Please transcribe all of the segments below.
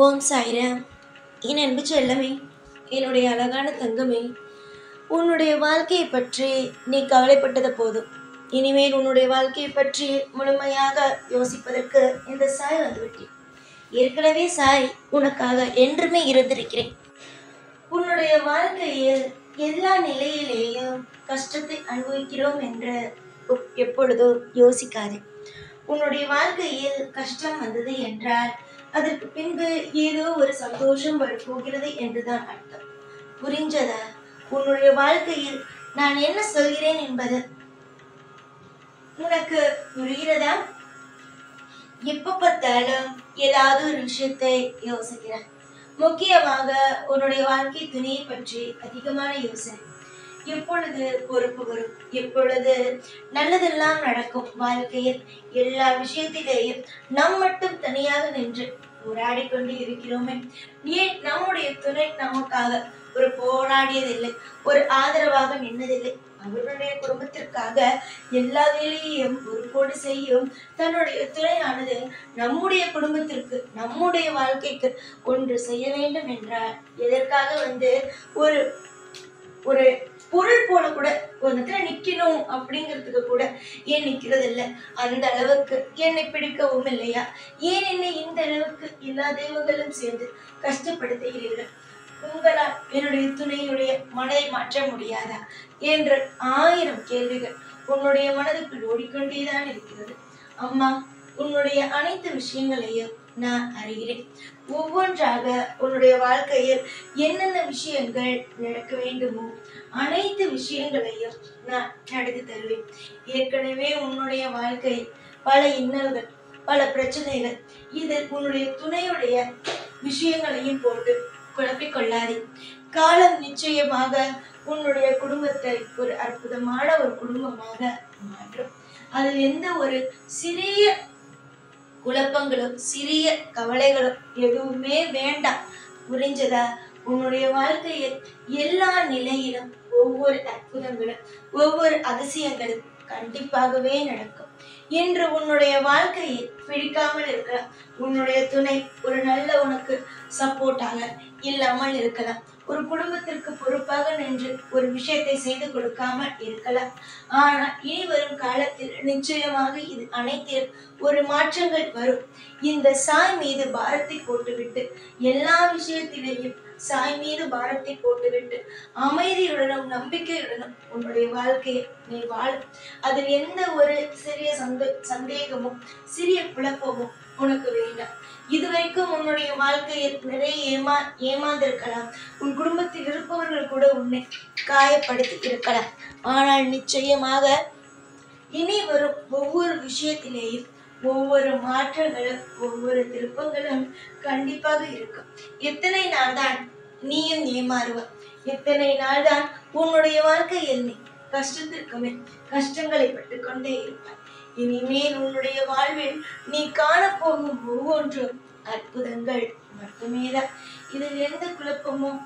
ஓம் சாய்ராம். என் அன்பு செல்லமே, என்னுடைய அழகான தங்கமே, உன்னுடைய வாழ்க்கையை பற்றி நீ கவலைப்பட்டது போதும். இனிமேல் உன்னுடைய வாழ்க்கையை பற்றி முழுமையாக யோசிப்பதற்கு இந்த சாய் வந்துவிட்டேன். ஏற்கனவே சாய் உனக்காக என்றுமே இருந்திருக்கிறேன். உன்னுடைய வாழ்க்கையில் எல்லா நிலையிலேயும் கஷ்டத்தை அனுபவிக்கிறோம் என்று எப்பொழுதும் யோசிக்காதே. உன்னுடைய வாழ்க்கையில் கஷ்டம் வந்தது என்றால் அதற்கு பின்பு ஏதோ ஒரு சந்தோஷம் வரப்போகிறது என்றுதான் அர்த்தம். புரிஞ்சதா? உன்னுடைய வாழ்க்கையில் நான் என்ன சொல்கிறேன் என்பது உனக்கு புரிகிறதா? எப்ப பார்த்தாலும் ஏதாவது ஒரு விஷயத்தை யோசிக்கிறேன். முக்கியமாக உன்னுடைய வாழ்க்கை துணையை பற்றி அதிகமான யோசனை. எப்பொழுது பொறுப்பு வரும், எப்பொழுது நல்லதெல்லாம் நடக்கும், வாழ்க்கையில் எல்லா விஷயத்திலேயும் நம் மட்டும் தனியாக நின்று போராடி கொண்டு இருக்கிறோமே, ஏன் நம்முடைய துணை நமக்காக ஒரு போராடியதில்லை, ஒரு ஆதரவாக நின்னதில்லை? அவர்களுடைய குடும்பத்திற்காக எல்லா வேலையையும் பொறுப்போடு செய்யும் தன்னுடைய துணையானது நம்முடைய குடும்பத்திற்கு, நம்முடைய வாழ்க்கைக்கு ஒன்று செய்ய வேண்டும் என்றால் எதற்காக ஒரு ஒரு பொருள் போல கூட ஒரு இடத்துல நிக்கணும் அப்படிங்கிறதுக்கு கூட ஏன் நிக்கிறது இல்லை? அந்த அளவுக்கு என்னை பிடிக்கவும் இல்லையா? ஏன் என்னை இந்த அளவுக்கு எல்லா தெய்வங்களும் சேர்ந்து கஷ்டப்படுத்துகிறீர்கள்? உங்களால் என்னுடைய துணையுடைய மனதை மாற்ற முடியாதா என்று 1000 கேள்விகள் உன்னுடைய மனதுக்குள் ஓடிக்கொண்டேதான் இருக்கிறது. அம்மா, உன்னுடைய அனைத்து விஷயங்களையும் நான் அறிகிறேன். ஒவ்வொன்றாக உன்னுடைய வாழ்க்கையில் என்னென்ன விஷயங்கள் நடக்க வேண்டுமோ அனைத்து விஷயங்களையும் நான் நடத்தி தருவேன். ஏற்கனவே உன்னுடைய வாழ்க்கை பல இன்னல்கள், பல பிரச்சனைகள். இதில் உன்னுடைய துணையுடைய விஷயங்களையும் போட்டு குழப்பிக் கொள்ளாதே. காலம் நிச்சயமாக உன்னுடைய குடும்பத்தை ஒரு அற்புதமான ஒரு குடும்பமாக மாற்றும். அதில் எந்த ஒரு சிறிய குழப்பங்களும் சிறிய கவலைகளும் எதுவுமே வேண்டாம். புரிஞ்சதா? உன்னுடைய வாழ்க்கையில் எல்லா நிலையிலும் ஒவ்வொரு அற்புதங்களும் ஒவ்வொரு அதிசயங்களும் கண்டிப்பாகவே நடக்கும். இன்று உன்னுடைய வாழ்க்கையை பிடிக்காமல் இருக்கலாம். உன்னுடைய துணை ஒரு நல்ல உனக்கு சப்போர்ட்டாக இல்லாமல் இருக்கலாம். ஒரு குடும்பத்திற்கு பொறுப்பாக நின்று ஒரு விஷயத்தை செய்து கொடுக்காமல் இருக்கலாம். ஆனால் இனி வரும் காலத்தில் நிச்சயமாக இது அனைத்திலும் ஒரு மாற்றங்கள் வரும். இந்த சாய் மீது பாரத்தை போட்டுவிட்டு, எல்லா விஷயத்திலேயும் சாய் மீது பாரத்தை போட்டுவிட்டு அமைதியுடனும் நம்பிக்கையுடனும் உன்னுடைய வாழ்க்கையை நீ வாழும். அதில் எந்த ஒரு சிறிய சந்தேகமும் சிறிய குழப்பமும் உனக்கு வேண்டாம். இதுவரைக்கும் உன்னுடைய வாழ்க்கையில் நிறைய ஏமாந்திருக்கலாம். உன் குடும்பத்தில் இருப்பவர்கள் கூட உன்னை காயப்படுத்தி இருக்கலாம். ஆனால் நிச்சயமாக இனி வரும் ஒவ்வொரு விஷயத்திலேயும் ஒவ்வொரு மாற்றங்களும் ஒவ்வொரு திருப்பங்களும் கண்டிப்பாக இருக்கும். எத்தனை நாள் தான் நீயும் ஏமாறுவ? எத்தனை நாள் தான் உன்னுடைய வாழ்க்கையில் நீ கஷ்டத்திற்கு மேல் கஷ்டங்களை பட்டு கொண்டே இருப்பாய்? இனிமேல் உன்னுடைய வாழ்வில் நீ காணப்போகும் ஒவ்வொன்றும் அற்புதங்கள் மட்டுமேதான். இதில் எந்த குழப்பமும்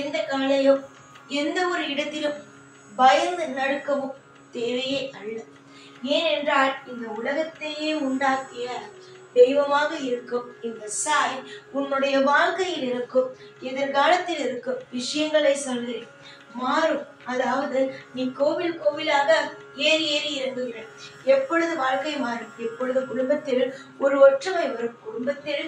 எந்த கவலையோ எந்த ஒரு இடத்திலும் பயந்து நடுக்கமோ தேவையே அல்ல. ஏனென்றால் இந்த உலகத்தையே உண்டாக்கிய தெய்வமாக இருக்கும் இந்த சாய் உன்னுடைய வாழ்க்கையில் இருக்கும் எதிர்காலத்தில் இருக்கும் விஷயங்களை சொல்கிறேன். மாறும். அதாவது நீ கோவில் கோவிலாக ஏறி ஏறி இறங்குகிற. எப்பொழுது வாழ்க்கை மாறும்? எப்பொழுது குடும்பத்தில் ஒரு ஒற்றுமை வரும்? குடும்பத்தில்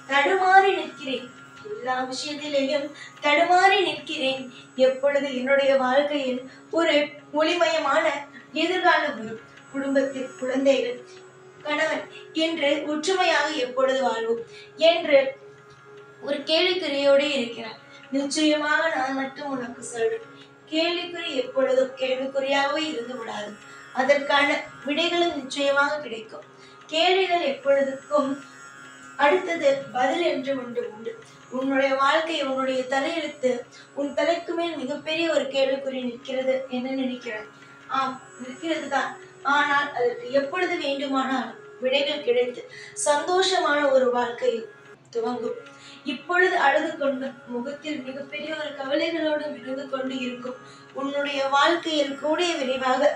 தடுமாறி நிற்கிறேன், எல்லா விஷயத்திலேயும் தடுமாறி நிற்கிறேன். எப்பொழுது என்னுடைய வாழ்க்கையில் ஒரு ஒளிமயமான எதிர்காலம் வரும்? குடும்பத்தில் குழந்தைகள், கணவன் என்று ஒற்றுமையாக எப்பொழுது வாழ்வோம் என்று ஒரு கேள்விக்குறியோடு இருக்கிறார். நிச்சயமாக நான் மட்டும் உனக்கு சொல்றேன், கேள்விக்குறி எப்பொழுதும் கேள்விக்குறியாகவே இருந்து விடாது. அதற்கான விடைகளும் நிச்சயமாக கிடைக்கும். கேள்விகள் எப்பொழுதுக்கும் அடுத்தது பதில் என்று ஒன்று உண்டு. உன்னுடைய வாழ்க்கை, உன்னுடைய தலையெழுத்து, உன் தலைக்கு மேல் மிகப்பெரிய ஒரு கேள்விக்குறி நிற்கிறது. என்ன நினைக்கிறாய்? ஆம், நிற்கிறது தான். ஆனால் அதற்கு எப்பொழுது வேண்டுமானாலும் விடைகள் கிடைத்து சந்தோஷமான ஒரு வாழ்க்கை துவங்கும். இப்பொழுது அழுது கொண்டு முகத்தில் மிகப்பெரிய ஒரு கவலைகளோடு விழுந்து கொண்டு இருக்கும் உன்னுடைய வாழ்க்கையில் கூடிய விரைவாக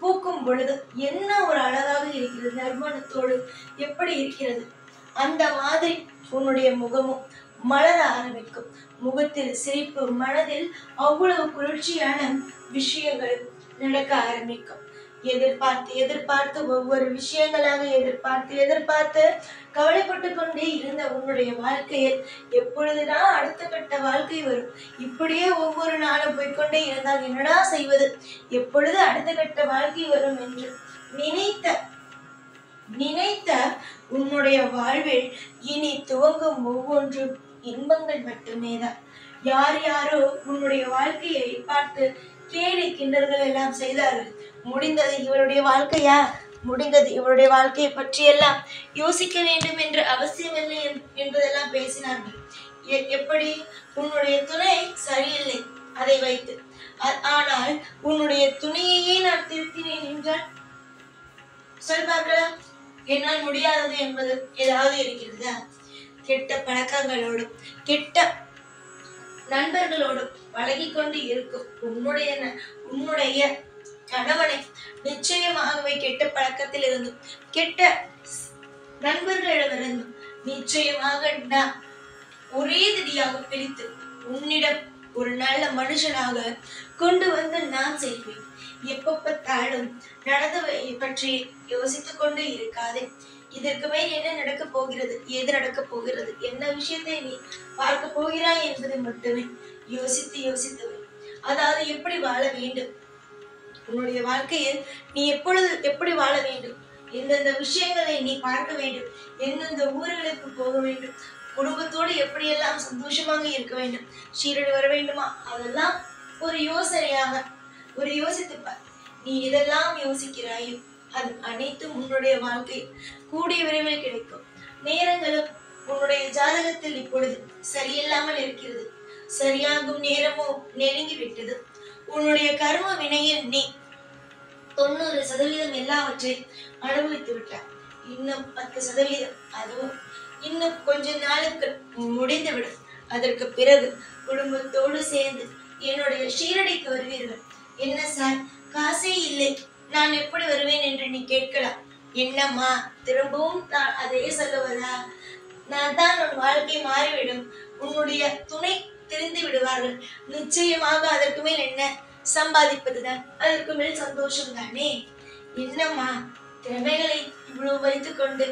பூக்கும் பொழுது என்ன ஒரு அழகாக இருக்கிறது, நறுமணத்தோடு எப்படி இருக்கிறது. அந்த மாதிரி உன்னுடைய முகமும் மலர ஆரம்பிக்கும். முகத்தில் சிரிப்பு, மனதில் அவ்வளவு குளிர்ச்சியான விஷயங்கள் நடக்க ஆரம்பிக்கும். எதிர்பார்த்து எதிர்பார்த்து ஒவ்வொரு விஷயங்களாக எதிர்பார்த்து கவலைப்பட்டு கொண்டே இருந்த உன்னுடைய வாழ்க்கையில் எப்பொழுதுதான் அடுத்த கட்ட வாழ்க்கை வரும், இப்படியே ஒவ்வொரு நாளும் போய்கொண்டே இருந்தால் என்னடா செய்வது, எப்பொழுது அடுத்த கட்ட வாழ்க்கை வரும் என்று நினைத்த உன்னுடைய வாழ்வில் இனி துவங்கும் ஒவ்வொன்றும் இன்பங்கள் மட்டுமே தான். யார் யாரோ உன்னுடைய வாழ்க்கையை பார்த்து கேலி கிண்டல்கள் எல்லாம் செய்தார்கள். முடிந்தது இவருடைய வாழ்க்கையா, முடிந்தது இவருடைய வாழ்க்கையை பற்றி எல்லாம் யோசிக்க வேண்டும் என்று அவசியமில்லை என்பதெல்லாம் பேசினார்கள். எப்படி? உன்னுடைய துணை சரியில்லை அதை வைத்து. ஆனால் உன்னுடைய துணையையே நான் திருத்தினேன் என்றால் சொல் பார்க்கலாம். என்னால் முடியாதது என்பது ஏதாவது இருக்கிறதா? கெட்ட பழக்கங்களோடும் கெட்ட நண்பர்களோடும் பழகி கொண்டு இருக்கும் உன்னுடைய கணவனை நிச்சயமாகவே கெட்ட பழக்கத்தில் இருந்தும் கெட்ட நண்பர்களிடமிருந்தும் நிச்சயமாக நான் ஒரே திடியாக பிரித்து உன்னிடம் ஒரு நல்ல மனுஷனாக கொண்டு வந்து நான் செய்வேன். எப்ப பார்த்தாலும் நடந்தவை பற்றி யோசித்துக் கொண்டு இருக்காதே. இதற்கு மேல் என்ன நடக்க போகிறது, ஏது நடக்க போகிறது, என்ன விஷயத்தை நீ பார்க்க போகிறாய் என்பதை மட்டுமே யோசித்து அதாவது எப்படி வாழ வேண்டும், உன்னுடைய வாழ்க்கையில் நீ எப்படி வாழ வேண்டும், எந்தெந்த விஷயங்களை நீ பார்க்க வேண்டும், எந்தெந்த ஊர்களுக்கு போக வேண்டும், குடும்பத்தோடு எப்படியெல்லாம் சந்தோஷமாக இருக்க வேண்டும், ஷீரடி வர வேண்டுமா, அதெல்லாம் ஒரு யோசித்துப்பார். நீ இதெல்லாம் யோசிக்கிறாயோ அது அனைத்தும் உன்னுடைய வாழ்க்கை கூடிய விரைவில் கிடைக்கும். நேரங்களும் உன்னுடைய ஜாதகத்தில் இப்பொழுது சரியில்லாமல் இருக்கிறது. சரியாகும் நேரமோ நெருங்கி விட்டது. உன்னுடைய கர்ம வினையில் நீ 90% எல்லாவற்றையும் அனுபவித்து விட்டாய். இன்னும் 10%, அதுவும் இன்னும் கொஞ்ச நாளுக்கு முடிந்துவிடும். அதற்கு பிறகு குடும்பத்தோடு சேர்ந்து என்னுடைய ஷீரடிக்கு வருவீர்கள். என்ன சார், காசே இல்லை, நான் எப்படி வருவேன் என்று நீ கேட்கலாம். என்னம்மா, திரும்பவும் நான் அதே சொல்லுவதா? நான் தான் உன் வாழ்க்கை மாறிவிடும், உன்னுடைய துணை தெரிந்து விடுவார்கள். நிச்சயமாக அதற்கு மேல் என்ன சம்பாதிப்பதுதான், அதற்கு மேல் சந்தோஷம் தானே. என்னம்மா, திறமைகளை இவ்வளவு வைத்துக் கொண்டு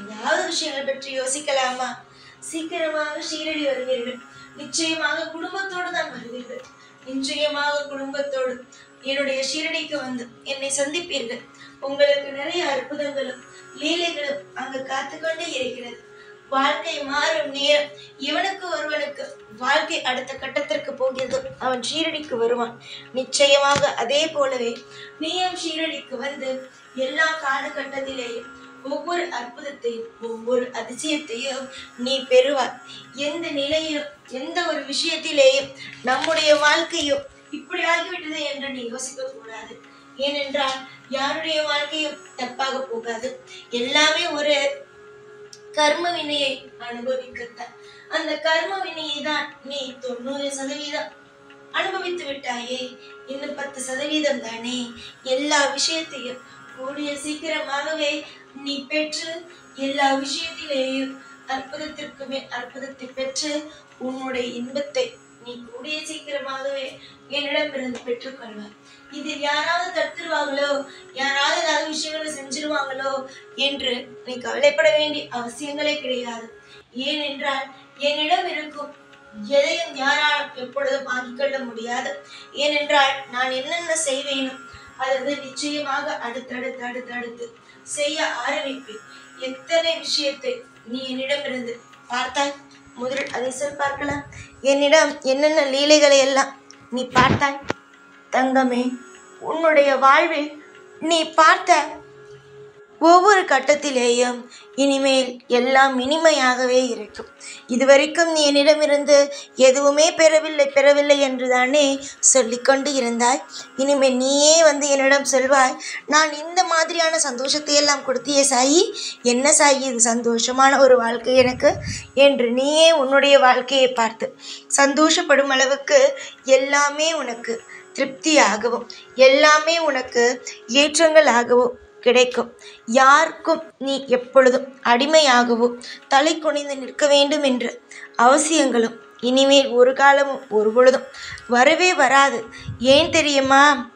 ஏதாவது விஷயங்கள் பற்றி யோசிக்கலாமா? சீக்கிரமாக ஷீரடி வருவீர்கள். நிச்சயமாக குடும்பத்தோடு தான் வருவீர்கள். நிச்சயமாக குடும்பத்தோடு என்னுடைய ஷீரடிக்கு வந்து என்னை சந்திப்பீர்கள். உங்களுக்கு நிறைய அற்புதங்களும் லீலைகளும் அங்கு காத்துக்கொண்டே இருக்கிறது. வாழ்க்கை மாறும் நேரம். இவனுக்கு ஒருவனுக்கு வாழ்க்கை அடுத்த கட்டத்திற்கு போகிறது. அவன் ஷீரடிக்கு வருவான். நிச்சயமாக அதே போலவே நீயும் ஷீரடிக்கு வந்து எல்லா காலகட்டத்திலேயும் ஒவ்வொரு அற்புதத்தையும் ஒவ்வொரு அதிசயத்தையும் நீ பெறுவாய். எந்த நிலையிலும் எந்த ஒரு விஷயத்திலேயும் நம்முடைய வாழ்க்கையும் இப்படி ஆகிவிட்டது என்று நீ யோசிக்க கூடாது. ஏனென்றால் யாருடைய வாழ்க்கையும் தப்பாக போகாது. எல்லாமே ஒரு கர்ம வினையை அனுபவிக்கத்தான். அந்த கர்ம வினையை தான் நீ 90% அனுபவித்து விட்டாயே. இன்னும் 10% தானே. எல்லா விஷயத்தையும் கூடிய சீக்கிரமாகவே நீ பெற்று எல்லா விஷயத்திலேயும் அற்புதத்திற்கு மேல் அற்புதத்தை பெற்று உன்னுடைய இன்பத்தை நீ கூடிய சீக்கிரமாகவே என்னிடமிருந்து பெற்றுக்கொள்வார். இதில் யாராவது தடுத்துருவாங்களோ, யாராவது ஏதாவது விஷயங்களை செஞ்சிருவாங்களோ என்று நீ கவலைப்பட வேண்டிய அவசியங்களே கிடையாது. ஏனென்றால் என்னிடம் இருக்கும் எதையும் யாராலும் எப்பொழுதும் ஆக்கிக்கொள்ள முடியாது. ஏனென்றால் நான் என்னென்ன செய்வேனோ அதாவது நிச்சயமாக அடுத்தடுத்து செய்ய ஆரம்பிப்பேன். எத்தனை விஷயத்தை நீ என்னிடமிருந்து பார்த்தாய்? முதலில் அதை சொல் பார்க்கலாம். என்னிடம் என்னென்ன லீலைகளை எல்லாம் நீ பார்த்தாய்? தங்கமே, உன்னுடைய வாழ்வில் நீ பார்த்த ஒவ்வொரு கட்டத்திலேயும் இனிமேல் எல்லாம் இனிமையாகவே இருக்கும். இதுவரைக்கும் நீ என்னிடமிருந்து எதுவுமே பெறவில்லை என்று தானே சொல்லிக்கொண்டு இருந்தாய். இனிமேல் நீயே வந்து என்னிடம் சொல்வாய், நான் இந்த மாதிரியான சந்தோஷத்தை எல்லாம் கொடுத்தியே சாயி, என்ன சாயி இது சந்தோஷமான ஒரு வாழ்க்கை எனக்கு என்று நீயே உன்னுடைய வாழ்க்கையை பார்த்து சந்தோஷப்படும் அளவுக்கு எல்லாமே உனக்கு திருப்தியாகவும் எல்லாமே உனக்கு ஏற்றங்களாகவும் கிடைக்கும். யாருக்கும் நீ எப்பொழுதும் அடிமையாகவோ தலை குனிந்து நிற்க வேண்டும் என்ற அவசியங்களும் இனிமேல் ஒரு காலமும் ஒரு பொழுதும் வரவே வராது. ஏன் தெரியுமா?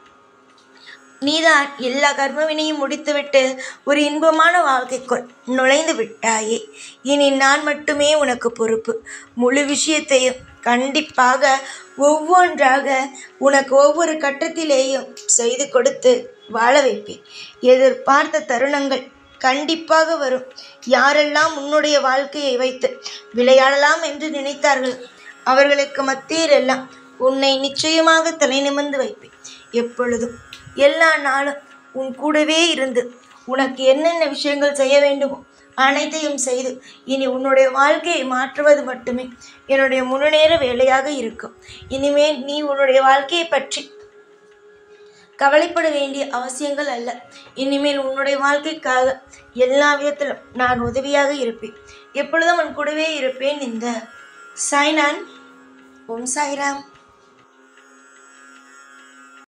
நீதான் எல்லா கர்மவினையும் முடித்துவிட்டு ஒரு இன்பமான வாழ்க்கைக்குள் நுழைந்து விட்டாயே. இனி நான் மட்டுமே உனக்கு பொறுப்பு. முழு விஷயத்தையும் கண்டிப்பாக ஒவ்வொன்றாக உனக்கு ஒவ்வொரு கட்டத்திலேயும் செய்து கொடுத்து வாழ வைப்பேன். எதிர்பார்த்த தருணங்கள் கண்டிப்பாக வரும். யாரெல்லாம் உன்னுடைய வாழ்க்கையை வைத்து விளையாடலாம் என்று நினைத்தார்கள் அவர்களுக்கு மத்தியில் எல்லாம் உன்னை நிச்சயமாக தலை நிமிர்ந்து வைப்பேன். எப்பொழுதும் எல்லா நாளும் உன் கூடவே இருந்து உனக்கு என்னென்ன விஷயங்கள் செய்ய வேண்டுமோ அனைத்தையும் செய்து இனி உன்னுடைய வாழ்க்கையை மாற்றுவது மட்டுமே என்னுடைய முழுநேர வேலையாக இருக்கும். இனிமேல் நீ உன்னுடைய வாழ்க்கையை பற்றி கவலைப்பட வேண்டிய அவசியங்கள் அல்ல. இனிமேல் உன்னுடைய வாழ்க்கைக்காக எல்லா விதத்திலும் நான் உதவியாக இருப்பேன். எப்பொழுதும் உன் கூடவே இருப்பேன். இந்த சாய்நான். ஓம் சாய்ராம்.